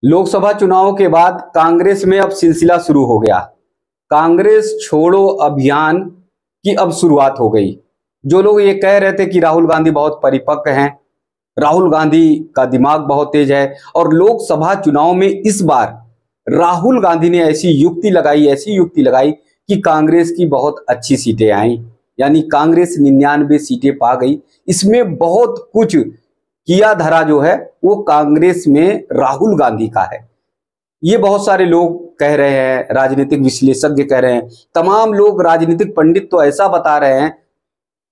लोकसभा चुनाव के बाद कांग्रेस में अब सिलसिला शुरू हो गया। कांग्रेस छोड़ो अभियान की अब शुरुआत हो गई। जो लोग ये कह रहे थे कि राहुल गांधी बहुत परिपक्व हैं, राहुल गांधी का दिमाग बहुत तेज है और लोकसभा चुनाव में इस बार राहुल गांधी ने ऐसी युक्ति लगाई कि कांग्रेस की बहुत अच्छी सीटें आई, यानी कांग्रेस 99 सीटें पा गई। इसमें बहुत कुछ किया धरा जो है वो कांग्रेस में राहुल गांधी का है। ये बहुत सारे लोग कह रहे हैं, राजनीतिक विश्लेषज्ञ कह रहे हैं, तमाम लोग, राजनीतिक पंडित तो ऐसा बता रहे हैं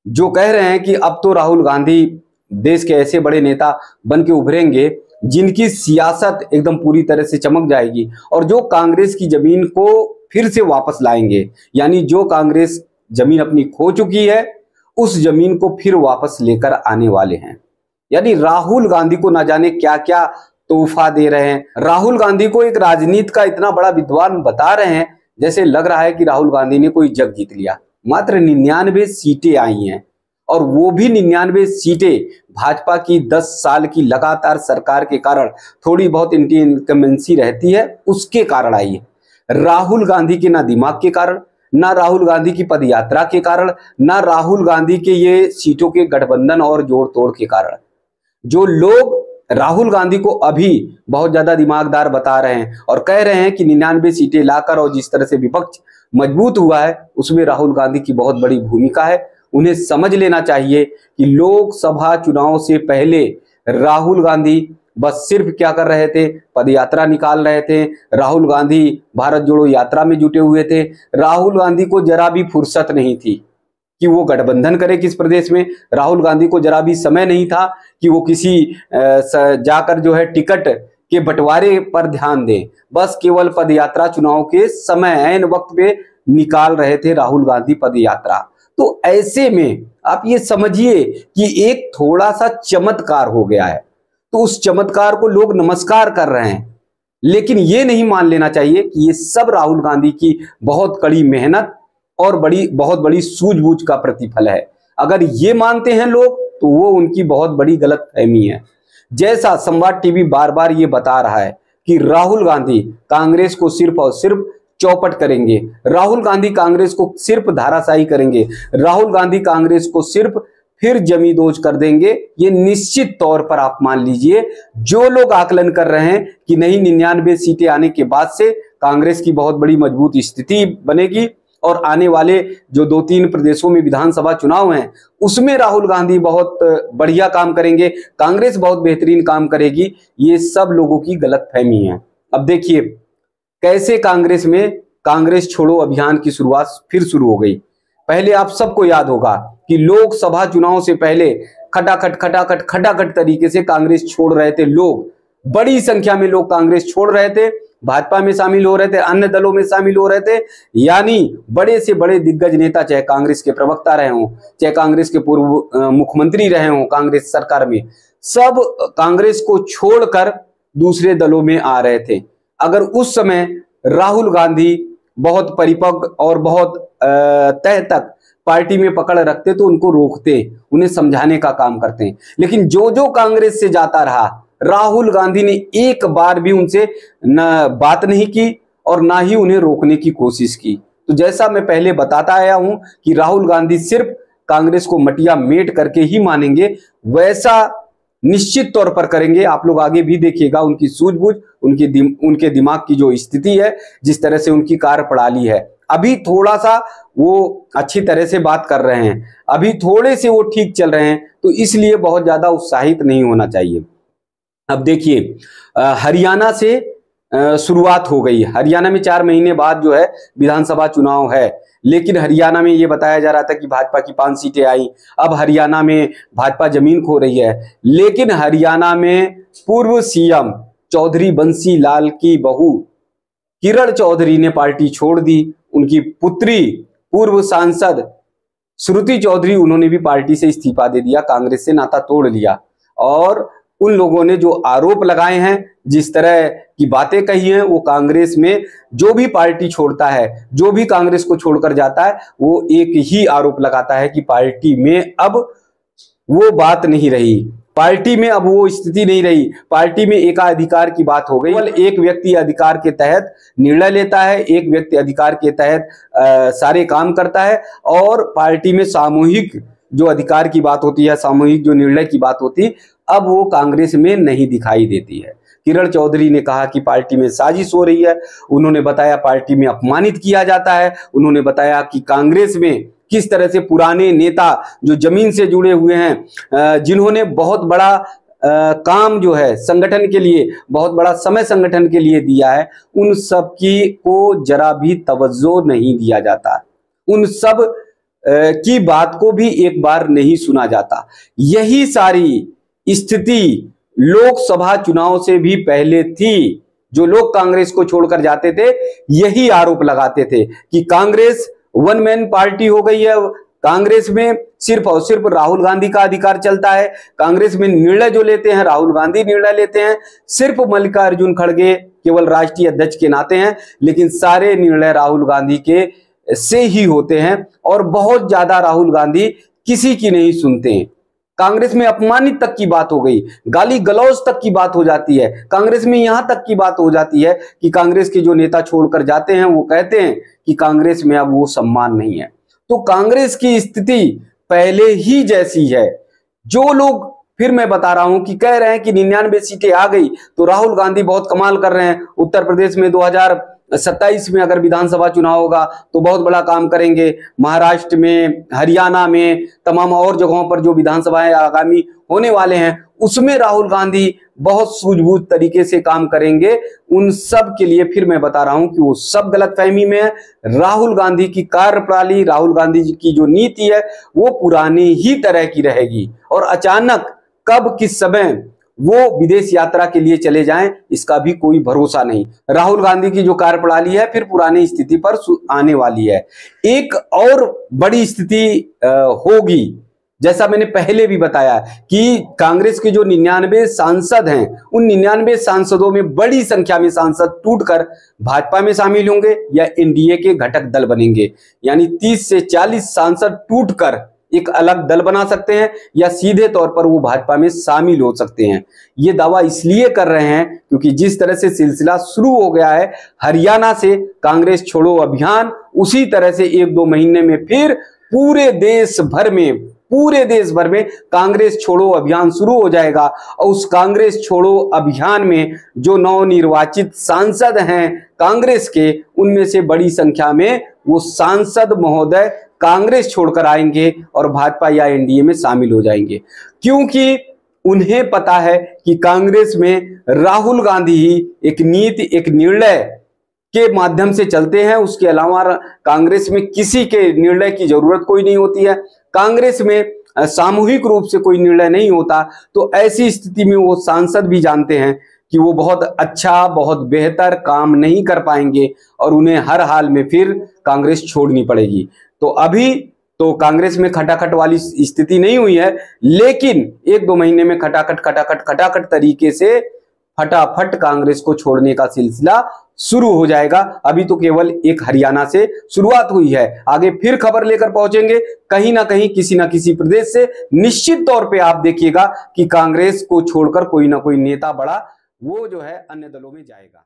जो कह रहे हैं कि अब तो राहुल गांधी देश के ऐसे बड़े नेता बन के उभरेंगे जिनकी सियासत एकदम पूरी तरह से चमक जाएगी और जो कांग्रेस की जमीन को फिर से वापस लाएंगे, यानी जो कांग्रेस जमीन अपनी खो चुकी है उस जमीन को फिर वापस लेकर आने वाले हैं। यानी राहुल गांधी को ना जाने क्या क्या तोहफा दे रहे हैं। राहुल गांधी को एक राजनीति का इतना बड़ा विद्वान बता रहे हैं जैसे लग रहा है कि राहुल गांधी ने कोई जग जीत लिया। मात्र 99 सीटें आई हैं और वो भी 99 सीटें भाजपा की 10 साल की लगातार सरकार के कारण, थोड़ी बहुत इनकम्बेंसी रहती है उसके कारण आई है। राहुल गांधी के ना दिमाग के कारण, ना राहुल गांधी की पदयात्रा के कारण, ना राहुल गांधी के ये सीटों के गठबंधन और जोड़ तोड़ के कारण। जो लोग राहुल गांधी को अभी बहुत ज्यादा दिमागदार बता रहे हैं और कह रहे हैं कि 99 सीटें लाकर और जिस तरह से विपक्ष मजबूत हुआ है उसमें राहुल गांधी की बहुत बड़ी भूमिका है। उन्हें समझ लेना चाहिए कि लोकसभा चुनाव से पहले राहुल गांधी बस सिर्फ क्या कर रहे थे, पदयात्रा निकाल रहे थे। राहुल गांधी भारत जोड़ो यात्रा में जुटे हुए थे। राहुल गांधी को जरा भी फुर्सत नहीं थी कि वो गठबंधन करे किस प्रदेश में। राहुल गांधी को जरा भी समय नहीं था कि वो किसी जाकर जो है टिकट के बंटवारे पर ध्यान दें। बस केवल पदयात्रा चुनाव के समय ऐन वक्त पे निकाल रहे थे राहुल गांधी पदयात्रा। तो ऐसे में आप ये समझिए कि एक थोड़ा सा चमत्कार हो गया है, तो उस चमत्कार को लोग नमस्कार कर रहे हैं। लेकिन ये नहीं मान लेना चाहिए कि ये सब राहुल गांधी की बहुत कड़ी मेहनत और बहुत बड़ी सूझबूझ का प्रतिफल है। अगर ये मानते हैं लोग तो वो उनकी बहुत बड़ी गलतफहमी है। जैसा संवाद टीवी बार बार ये बता रहा है कि राहुल गांधी कांग्रेस को सिर्फ और सिर्फ चौपट करेंगे, राहुल गांधी कांग्रेस को सिर्फ धाराशायी करेंगे, राहुल गांधी कांग्रेस को सिर्फ फिर जमींदोज कर देंगे, ये निश्चित तौर पर आप मान लीजिए। जो लोग आकलन कर रहे हैं कि नहीं 99 सीटें आने के बाद से कांग्रेस की बहुत बड़ी मजबूत स्थिति बनेगी और आने वाले जो 2-3 प्रदेशों में विधानसभा चुनाव हैं उसमें राहुल गांधी बहुत बढ़िया काम करेंगे, कांग्रेस बहुत बेहतरीन काम करेगी, ये सब लोगों की गलतफहमी है। अब देखिए कैसे कांग्रेस में कांग्रेस छोड़ो अभियान की शुरुआत फिर शुरू हो गई। पहले आप सबको याद होगा कि लोकसभा चुनाव से पहले खटाखट तरीके से कांग्रेस छोड़ रहे थे लोग, बड़ी संख्या में लोग कांग्रेस छोड़ रहे थे, भाजपा में शामिल हो रहे थे, अन्य दलों में शामिल हो रहे थे। यानी बड़े से बड़े दिग्गज नेता, चाहे कांग्रेस के प्रवक्ता रहे हों, चाहे कांग्रेस के पूर्व मुख्यमंत्री रहे हों कांग्रेस सरकार में, सब कांग्रेस को छोड़कर दूसरे दलों में आ रहे थे। अगर उस समय राहुल गांधी बहुत परिपक्व और बहुत तह तक पार्टी में पकड़ रखते तो उनको रोकते, उन्हें समझाने का काम करते। लेकिन जो कांग्रेस से जाता रहा, राहुल गांधी ने एक बार भी उनसे न बात नहीं की और ना ही उन्हें रोकने की कोशिश की। तो जैसा मैं पहले बताता आया हूं कि राहुल गांधी सिर्फ कांग्रेस को मटिया मेट करके ही मानेंगे, वैसा निश्चित तौर पर करेंगे। आप लोग आगे भी देखिएगा उनकी सूझबूझ, उनके दिमाग की जो स्थिति है, जिस तरह से उनकी कार्यप्रणाली है। अभी थोड़ा सा वो अच्छी तरह से बात कर रहे हैं, अभी थोड़े से वो ठीक चल रहे हैं, तो इसलिए बहुत ज्यादा उत्साहित नहीं होना चाहिए। अब देखिए हरियाणा से शुरुआत हो गई। हरियाणा में 4 महीने बाद जो है विधानसभा चुनाव है, लेकिन हरियाणा में ये बताया जा रहा था कि भाजपा की 5 सीटें आई। अब हरियाणा में भाजपा जमीन खो रही है, लेकिन हरियाणा में पूर्व सीएम चौधरी बंसी लाल की बहू किरण चौधरी ने पार्टी छोड़ दी। उनकी पुत्री पूर्व सांसद श्रुति चौधरी, उन्होंने भी पार्टी से इस्तीफा दे दिया, कांग्रेस से नाता तोड़ लिया। और उन लोगों ने जो आरोप लगाए हैं, जिस तरह की बातें कही हैं, वो कांग्रेस में जो भी पार्टी छोड़ता है, जो भी कांग्रेस को छोड़कर जाता है, वो एक ही आरोप लगाता है कि पार्टी में अब वो बात नहीं रही। पार्टी में अब वो स्थिति नहीं रही। पार्टी में एकाधिकार की बात हो गई। केवल एक व्यक्ति अधिकार के तहत निर्णय लेता है, एक व्यक्ति अधिकार के तहत सारे काम करता है, और पार्टी में सामूहिक जो अधिकार की बात होती है, सामूहिक जो निर्णय की बात होती है, अब वो कांग्रेस में नहीं दिखाई देती है। किरण चौधरी ने कहा कि पार्टी में साजिश हो रही है। उन्होंने बताया पार्टी में अपमानित किया जाता है। उन्होंने बताया कि कांग्रेस में किस तरह से पुराने नेता जो जमीन से जुड़े हुए हैं, जिन्होंने बहुत बड़ा काम जो है संगठन के लिए, बहुत बड़ा समय संगठन के लिए दिया है, उन सब की को जरा भी तवज्जो नहीं दिया जाता। उन सब की बात को भी एक बार नहीं सुना जाता। यही सारी स्थिति लोकसभा चुनाव से भी पहले थी। जो लोग कांग्रेस को छोड़कर जाते थे यही आरोप लगाते थे कि कांग्रेस वन मैन पार्टी हो गई है, कांग्रेस में सिर्फ और सिर्फ राहुल गांधी का अधिकार चलता है, कांग्रेस में निर्णय जो लेते हैं राहुल गांधी निर्णय लेते हैं, सिर्फ मल्लिकार्जुन खड़गे केवल राष्ट्रीय अध्यक्ष के नाते हैं, लेकिन सारे निर्णय राहुल गांधी के से ही होते हैं, और बहुत ज्यादा राहुल गांधी किसी की नहीं सुनते हैं। कांग्रेस में अपमानित तक की बात हो गई, गाली गलौज तक की बात हो जाती है। कांग्रेस में यहां तक की बात हो जाती है कि कांग्रेस के जो नेता छोड़कर जाते हैं वो कहते हैं कि कांग्रेस में अब वो सम्मान नहीं है। तो कांग्रेस की स्थिति पहले ही जैसी है। जो लोग, फिर मैं बता रहा हूं, कि कह रहे हैं कि 99 सीटें आ गई तो राहुल गांधी बहुत कमाल कर रहे हैं, उत्तर प्रदेश में 2027 में अगर विधानसभा चुनाव होगा तो बहुत बड़ा काम करेंगे, महाराष्ट्र में, हरियाणा में, तमाम और जगहों पर जो विधानसभाएं आगामी होने वाले हैं उसमें राहुल गांधी बहुत सूझबूझ तरीके से काम करेंगे। उन सब के लिए फिर मैं बता रहा हूं कि वो सब गलतफहमी में है। राहुल गांधी की कार्यप्रणाली, राहुल गांधी की जो नीति है वो पुरानी ही तरह की रहेगी, और अचानक कब किस समय वो विदेश यात्रा के लिए चले जाएं इसका भी कोई भरोसा नहीं। राहुल गांधी की जो कार्यप्रणाली है फिर पुरानी स्थिति पर आने वाली है। एक और बड़ी स्थिति होगी, जैसा मैंने पहले भी बताया कि कांग्रेस के जो 99 सांसद हैं, उन 99 सांसदों में बड़ी संख्या में सांसद टूटकर भाजपा में शामिल होंगे या एनडीए के घटक दल बनेंगे। यानी 30 से 40 सांसद टूटकर एक अलग दल बना सकते हैं, या सीधे तौर पर वो भाजपा में शामिल हो सकते हैं। ये दावा इसलिए कर रहे हैं क्योंकि जिस तरह से सिलसिला शुरू हो गया है हरियाणा से कांग्रेस छोड़ो अभियान, उसी तरह से 1-2 महीने में फिर पूरे देश भर में कांग्रेस छोड़ो अभियान शुरू हो जाएगा। और उस कांग्रेस छोड़ो अभियान में जो नवनिर्वाचित सांसद हैं कांग्रेस के, उनमें से बड़ी संख्या में वो सांसद महोदय कांग्रेस छोड़कर आएंगे और भाजपा या एनडीए में शामिल हो जाएंगे, क्योंकि उन्हें पता है कि कांग्रेस में राहुल गांधी ही एक नीति, एक निर्णय के माध्यम से चलते हैं। उसके अलावा कांग्रेस में किसी के निर्णय की जरूरत कोई नहीं होती है। कांग्रेस में सामूहिक रूप से कोई निर्णय नहीं होता। तो ऐसी स्थिति में वो सांसद भी जानते हैं कि वो बहुत अच्छा, बहुत बेहतर काम नहीं कर पाएंगे और उन्हें हर हाल में फिर कांग्रेस छोड़नी पड़ेगी। तो अभी तो कांग्रेस में खटाखट वाली स्थिति नहीं हुई है, लेकिन 1-2 महीने में खटाखट तरीके से फटाफट कांग्रेस को छोड़ने का सिलसिला शुरू हो जाएगा। अभी तो केवल एक हरियाणा से शुरुआत हुई है, आगे फिर खबर लेकर पहुंचेंगे कहीं ना कहीं, किसी ना किसी प्रदेश से। निश्चित तौर पे आप देखिएगा कि कांग्रेस को छोड़कर कोई ना कोई नेता बड़ा वो जो है अन्य दलों में जाएगा।